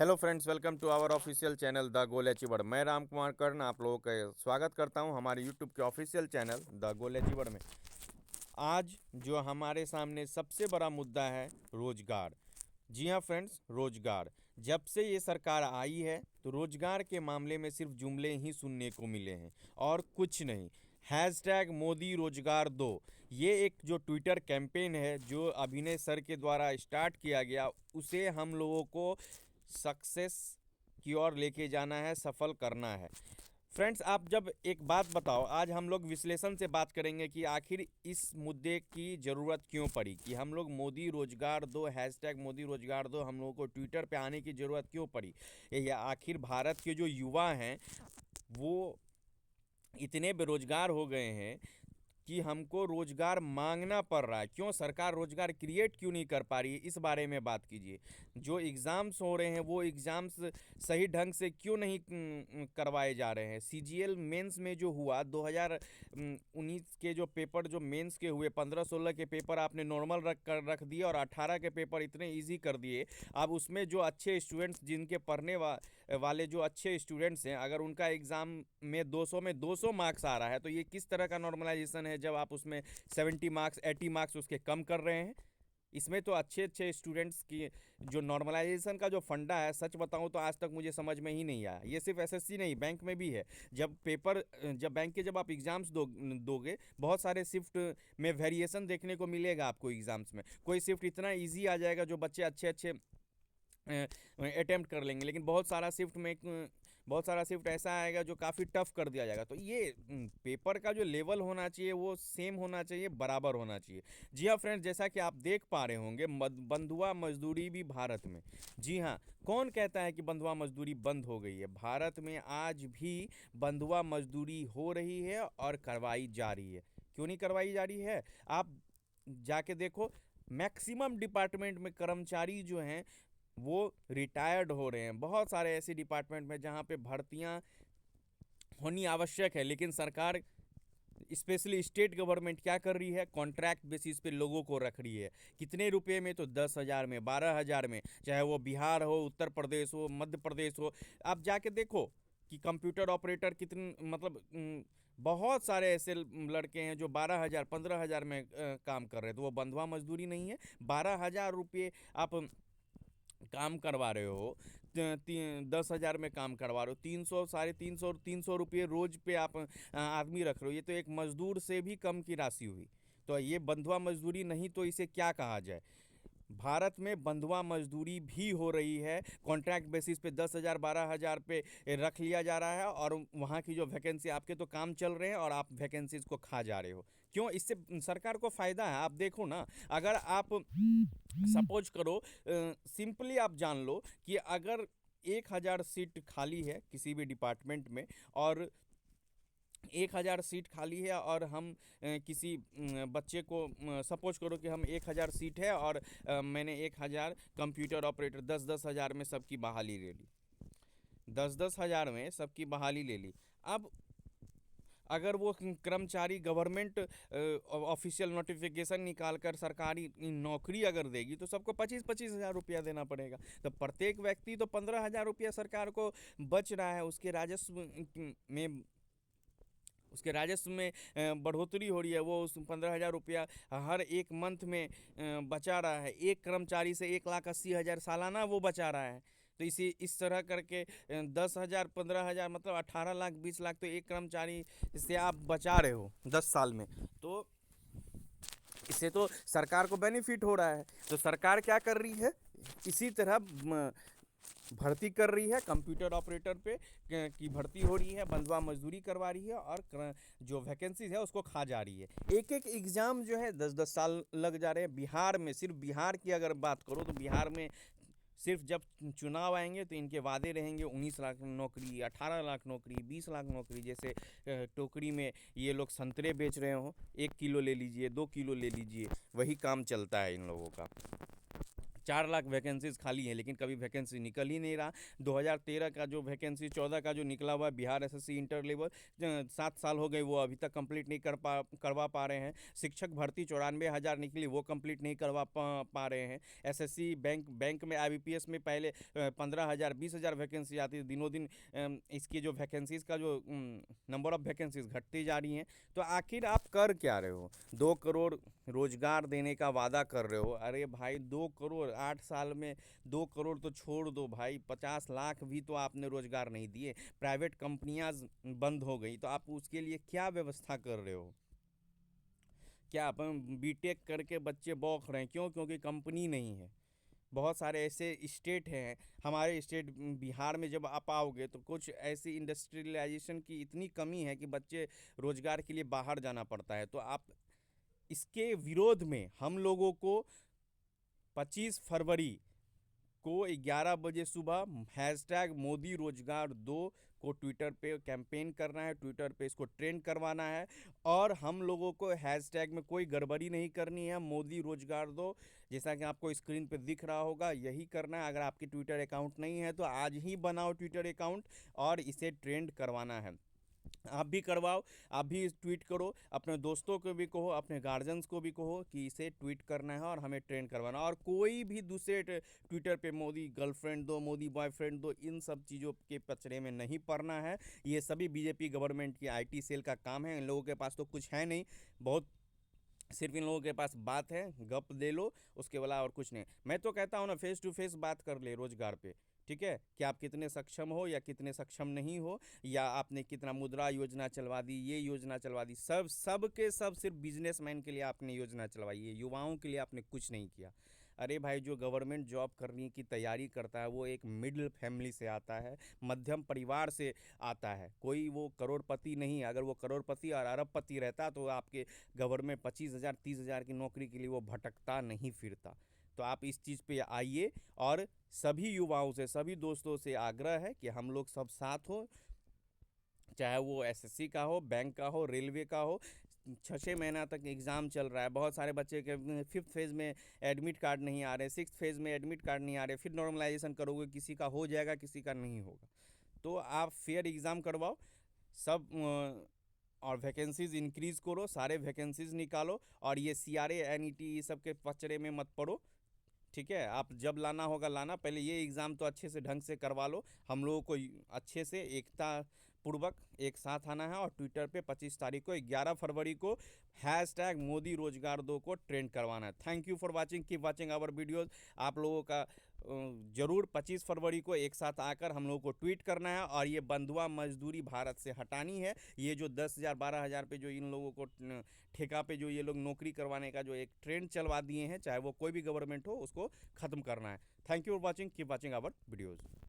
Hello friends, welcome to our official channel the goal achiever. मैं राम कुमार कर्ण आप लोगों का स्वागत करता हूं हमारे यूट्यूब के official channel the goal achiever में। आज जो हमारे सामने सबसे बड़ा मुद्दा है रोजगार। जी हाँ फ्रेंड्स, रोजगार। जब से ये सरकार आई है तो रोजगार के मामले में सिर्फ जुमले ही सुनने को मिले हैं और कुछ नहीं। हैशटैग मोदी रोजगार दो, ये एक जो ट्विटर कैंपेन है जो अभिनय सर के द्वारा स्टार्ट किया गया, उसे हम लोगों को सक्सेस की ओर लेके जाना है, सफल करना है। फ्रेंड्स, आप जब एक बात बताओ, आज हम लोग विश्लेषण से बात करेंगे कि आखिर इस मुद्दे की ज़रूरत क्यों पड़ी, कि हम लोग मोदी रोजगार दो, हैशटैग मोदी रोजगार दो, हम लोगों को ट्विटर पे आने की ज़रूरत क्यों पड़ी। ये आखिर भारत के जो युवा हैं वो इतने बेरोजगार हो गए हैं कि हमको रोजगार मांगना पड़ रहा है। क्यों सरकार रोजगार क्रिएट क्यों नहीं कर पा रही है, इस बारे में बात कीजिए। जो एग्ज़ाम्स हो रहे हैं वो एग्ज़ाम्स सही ढंग से क्यों नहीं करवाए जा रहे हैं। सीजीएल मेंस में जो हुआ 2019 के जो पेपर, जो मेंस के हुए 15-16 के पेपर आपने नॉर्मल रख दिए और 18 के पेपर इतने ईजी कर दिए। अब उसमें जो अच्छे स्टूडेंट्स, जिनके वाले जो अच्छे स्टूडेंट्स हैं, अगर उनका एग्ज़ाम में 200 में 200 मार्क्स आ रहा है तो ये किस तरह का नॉर्मलाइजेशन है जब आप उसमें 70 मार्क्स 80 मार्क्स उसके कम कर रहे हैं। इसमें तो अच्छे अच्छे स्टूडेंट्स की जो नॉर्मलाइजेशन का जो फंडा है, सच बताऊं तो आज तक मुझे समझ में ही नहीं आया। ये सिर्फ एसएससी नहीं, बैंक में भी है। जब बैंक के जब आप एग्ज़ाम्स दोगे, बहुत सारे शिफ्ट में वेरिएशन देखने को मिलेगा आपको। एग्ज़ाम्स में कोई शिफ्ट इतना ईजी आ जाएगा जो बच्चे अच्छे अच्छे अटेम्प्ट कर लेंगे, लेकिन बहुत सारा शिफ्ट ऐसा आएगा जो काफ़ी टफ कर दिया जाएगा। तो ये पेपर का जो लेवल होना चाहिए वो सेम होना चाहिए, बराबर होना चाहिए। जी हाँ फ्रेंड्स, जैसा कि आप देख पा रहे होंगे, बंधुआ मजदूरी भी भारत में। जी हाँ, कौन कहता है कि बंधुआ मजदूरी बंद हो गई है। भारत में आज भी बंधुआ मजदूरी हो रही है और करवाई जा रही है। क्यों नहीं करवाई जा रही है, आप जाके देखो। मैक्सिमम डिपार्टमेंट में कर्मचारी जो हैं वो रिटायर्ड हो रहे हैं। बहुत सारे ऐसे डिपार्टमेंट में जहाँ पे भर्तियाँ होनी आवश्यक है, लेकिन सरकार, स्पेशली स्टेट गवर्नमेंट क्या कर रही है, कॉन्ट्रैक्ट बेसिस पे लोगों को रख रही है। कितने रुपए में, तो 10,000 में, 12,000 में, चाहे वो बिहार हो, उत्तर प्रदेश हो, मध्य प्रदेश हो। आप जाके देखो कि कंप्यूटर ऑपरेटर कितने, मतलब बहुत सारे ऐसे लड़के हैं जो 12,000 15,000 में काम कर रहे हैं। तो वो बंधुआ मजदूरी नहीं है। 12,000 रुपये आप काम करवा रहे हो, 10,000 में काम करवा रहे हो, 300 350 300 रुपये रोज पे आप आदमी रख रहे हो। ये तो एक मजदूर से भी कम की राशि हुई। तो ये बंधुआ मजदूरी नहीं तो इसे क्या कहा जाए। भारत में बंधुआ मजदूरी भी हो रही है। कॉन्ट्रैक्ट बेसिस पे 10,000 12,000 पे रख लिया जा रहा है और वहाँ की जो वैकेंसी, आपके तो काम चल रहे हैं और आप वैकेंसीज को खा जा रहे हो। क्यों, इससे सरकार को फ़ायदा है। आप देखो ना, अगर आप सपोज करो, सिंपली आप जान लो कि अगर 1,000 सीट खाली है किसी भी डिपार्टमेंट में, और 1,000 सीट खाली है और हम किसी बच्चे को, सपोज करो कि हम 1,000 सीट है और मैंने 1,000 कंप्यूटर ऑपरेटर, 10-10 हज़ार में सबकी बहाली ले ली। 10-10 हज़ार में सबकी बहाली ले ली। अब अगर वो कर्मचारी गवर्नमेंट ऑफिशियल नोटिफिकेशन निकाल कर सरकारी नौकरी अगर देगी तो सबको 25-25 हज़ार रुपया देना पड़ेगा। तो प्रत्येक व्यक्ति तो 15,000 रुपया सरकार को बच रहा है। में उसके राजस्व में बढ़ोतरी हो रही है। वो उस 15,000 रुपया हर एक मंथ में बचा रहा है। एक कर्मचारी से 1,80,000 सालाना वो बचा रहा है। तो इस तरह करके 10,000 15,000 मतलब 18 लाख 20 लाख तो एक कर्मचारी से आप बचा रहे हो 10 साल में। तो इससे तो सरकार को बेनिफिट हो रहा है। तो सरकार क्या कर रही है, इसी तरह भर्ती कर रही है कंप्यूटर ऑपरेटर पे की भर्ती हो रही है, बंधुआ मजदूरी करवा रही है और जो वैकेंसीज है उसको खा जा रही है। एक एक एग्ज़ाम जो है 10-10 साल लग जा रहे हैं। बिहार में, सिर्फ बिहार की अगर बात करो तो बिहार में सिर्फ जब चुनाव आएंगे तो इनके वादे रहेंगे 19 लाख नौकरी, 18 लाख नौकरी, 20 लाख नौकरी। जैसे टोकरी में ये लोग संतरे बेच रहे हो, 1 किलो ले लीजिए, 2 किलो ले लीजिए, वही काम चलता है इन लोगों का। 4 लाख वैकेंसीज खाली हैं, लेकिन कभी वैकेंसी निकल ही नहीं रहा। 2013 का जो वैकेंसी 14 का जो निकला हुआ बिहार एसएससी इंटर लेवल, 7 साल हो गए, वो अभी तक कंप्लीट नहीं करवा पा रहे हैं। शिक्षक भर्ती 94,000 निकली, वो कंप्लीट नहीं करवा पा रहे हैं। एसएससी बैंक में आईबीपीएस में पहले 15,000 20,000 वैकेंसी आती थी, दिनों दिन इसकी जो वैकेंसीज का जो नंबर ऑफ वैकेंसीज घटती जा रही हैं। तो आखिर आप कर क्या रहे हो? 2 करोड़ रोजगार देने का वादा कर रहे हो। अरे भाई 2 करोड़ 8 साल में, 2 करोड़ तो छोड़ दो भाई, 50 लाख भी तो आपने रोजगार नहीं दिए। प्राइवेट कंपनियां बंद हो गई, तो आप उसके लिए क्या व्यवस्था कर रहे हो? क्या अपन बीटेक करके बच्चे बौख रहे हैं? क्यों? क्योंकि कंपनी नहीं है। बहुत सारे ऐसे स्टेट हैं, हमारे स्टेट बिहार में जब आप आओगे तो कुछ ऐसी इंडस्ट्रियलाइजेशन की इतनी कमी है कि बच्चे रोजगार के लिए बाहर जाना पड़ता है। तो आप इसके विरोध में हम लोगों को 25 फरवरी को 11 बजे सुबह हैशटैग मोदी रोजगार दो को ट्विटर पे कैंपेन करना है, ट्विटर पे इसको ट्रेंड करवाना है। और हम लोगों को हैशटैग में कोई गड़बड़ी नहीं करनी है, मोदी रोजगार दो जैसा कि आपको स्क्रीन पे दिख रहा होगा यही करना है। अगर आपकी ट्विटर अकाउंट नहीं है तो आज ही बनाओ ट्विटर अकाउंट और इसे ट्रेंड करवाना है। आप भी करवाओ, आप भी ट्वीट करो, अपने दोस्तों को भी कहो, अपने गार्जियंस को भी कहो कि इसे ट्वीट करना है और हमें ट्रेंड करवाना। और कोई भी दूसरे ट्विटर पे मोदी गर्लफ्रेंड दो, मोदी बॉयफ्रेंड दो, इन सब चीज़ों के पचड़े में नहीं पड़ना है। ये सभी बीजेपी गवर्नमेंट की आईटी सेल का काम है। इन लोगों के पास तो कुछ है नहीं, बहुत सिर्फ इन लोगों के पास बात है, गप दे लो, उसके वाला और कुछ नहीं। मैं तो कहता हूँ ना, फेस टू फेस बात कर ले रोजगार पे। ठीक है, कि आप कितने सक्षम हो या कितने सक्षम नहीं हो, या आपने कितना मुद्रा योजना चलवा दी, ये योजना चलवा दी, सब के सब सिर्फ बिजनेसमैन के लिए आपने योजना चलवाई है, युवाओं के लिए आपने कुछ नहीं किया। अरे भाई, जो गवर्नमेंट जॉब करने की तैयारी करता है वो एक मिडिल फैमिली से आता है, मध्यम परिवार से आता है। कोई वो करोड़पति नहीं। अगर वो करोड़पति और अरबपति रहता तो आपके गवर्नमेंट 25,000 30,000 की नौकरी के लिए वो भटकता नहीं फिरता। तो आप इस चीज़ पे आइए, और सभी युवाओं से, सभी दोस्तों से आग्रह है कि हम लोग सब साथ हो, चाहे वो एसएससी का हो, बैंक का हो, रेलवे का हो। 6 6 महीना तक एग्ज़ाम चल रहा है, बहुत सारे बच्चे के 5th फेज़ में एडमिट कार्ड नहीं आ रहे, 6th फेज़ में एडमिट कार्ड नहीं आ रहे। फिर नॉर्मलाइजेशन करोगे, किसी का हो जाएगा, किसी का नहीं होगा। तो आप फेयर एग्ज़ाम करवाओ सब, और वैकेंसीज इंक्रीज़ करो, सारे वैकेंसीज निकालो, और ये सीआरए एनईटी ये सब के पचड़े में मत पड़ो। ठीक है, आप जब लाना होगा लाना, पहले ये एग्ज़ाम तो अच्छे से ढंग से करवा लो। हम लोगों को अच्छे से एकता पूर्वक एक साथ आना है, और ट्विटर पे 25 तारीख को 11 फरवरी को हैशटैग मोदी रोजगार दो को ट्रेंड करवाना है। Thank you for watching, keep watching our videos. आप लोगों का ज़रूर 25 फरवरी को एक साथ आकर हम लोगों को ट्वीट करना है, और ये बंधुआ मजदूरी भारत से हटानी है। ये जो 10,000 12,000 पे जो इन लोगों को ठेका पे जो ये लोग नौकरी करवाने का जो एक ट्रेंड चलवा दिए हैं, चाहे वो कोई भी गवर्नमेंट हो, उसको ख़त्म करना है। Thank you for watching, keep watching our videos.